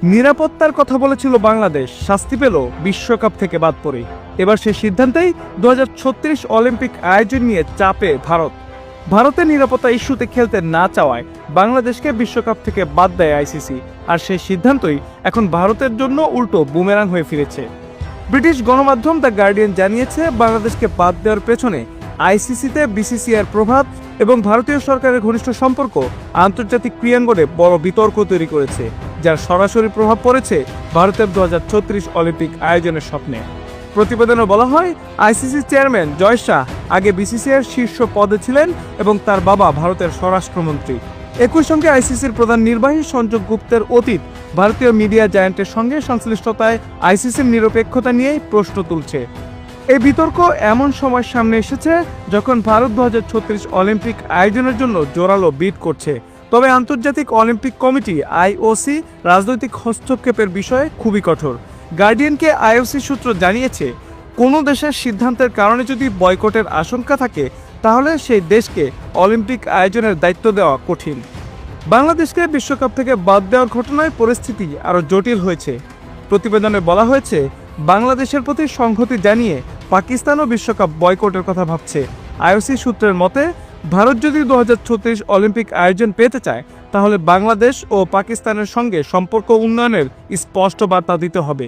নিরাপত্তার কথা বলেছিল বাংলাদেশ, শাস্তি পেল বিশ্বকাপ থেকে বাদ পড়ে। এবার সেই সিদ্ধান্তেই 2036 অলিম্পিক আয়োজন নিয়ে চাপে ভারতের নিরাপত্তা ইস্যুতে খেলতে না চাওয়ায় বাংলাদেশকে বিশ্বকাপ থেকে বাদ দেয় আইসিসি। আর সেই সিদ্ধান্তই এখন ভারতের জন্য উল্টো বুমেরাং হয়ে ফিরেছে। ব্রিটিশ গণমাধ্যম দ্য গার্ডিয়ান জানিয়েছে, বাংলাদেশকে বাদ দেওয়ার পেছনে আইসিসিতে বিসিসিআইয়ের প্রভাব এবং ভারতীয় সরকারের ঘনিষ্ঠ সম্পর্ক আন্তর্জাতিক ক্রীড়াঙ্গনে বড় বিতর্ক তৈরি করেছে, যার সরাসরি প্রভাব পড়েছে ভারতের 2036 অলিম্পিক আয়োজনের স্বপ্নে। প্রতিবেদনে বলা হয়, আইসিসি চেয়ারম্যান জয় শাহ আগে বিসিসিআইয়ের শীর্ষ পদে ছিলেন এবং তার বাবা ভারতের স্বরাষ্ট্রমন্ত্রী। একই সঙ্গে আইসিসির প্রধান নির্বাহী সঞ্জয় গুপ্তের অতীত ভারতীয় মিডিয়া জায়ান্টের সঙ্গে সংশ্লিষ্টতায় আইসিসির নিরপেক্ষতা নিয়েই প্রশ্ন তুলছে। এই বিতর্ক এমন সময় সামনে এসেছে যখন ভারত 2036 অলিম্পিক আয়োজনের জন্য জোরালো বিড করছে। তবে আন্তর্জাতিক অলিম্পিক কমিটি আইওসি রাজনৈতিক হস্তক্ষেপের বিষয়ে খুবই কঠোর। গার্ডিয়ানকে আইওসি সূত্র জানিয়েছে, কোনো দেশের সিদ্ধান্তের কারণে যদি বয়কটের আশঙ্কা থাকে তাহলে সেই দেশকে অলিম্পিক আয়োজনের দায়িত্ব দেওয়া কঠিন। বাংলাদেশকে বিশ্বকাপ থেকে বাদ দেওয়ার ঘটনায় পরিস্থিতি আরও জটিল হয়েছে। প্রতিবেদনে বলা হয়েছে, বাংলাদেশের প্রতি সংহতি জানিয়ে পাকিস্তানও বিশ্বকাপ বয়কটের কথা ভাবছে। আইওসি সূত্রের মতে, ভারত যদি 2036 অলিম্পিক আয়োজন পেতে চায় তাহলে বাংলাদেশ ও পাকিস্তানের সঙ্গে সম্পর্ক উন্নয়নের স্পষ্ট বার্তা দিতে হবে।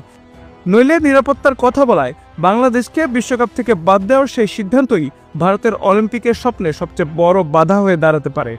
নইলে নিরাপত্তার কথা বলায় বাংলাদেশকে বিশ্বকাপ থেকে বাদ দেওয়ার সেই সিদ্ধান্তই ভারতের অলিম্পিকের স্বপ্নে সবচেয়ে বড় বাধা হয়ে দাঁড়াতে পারে।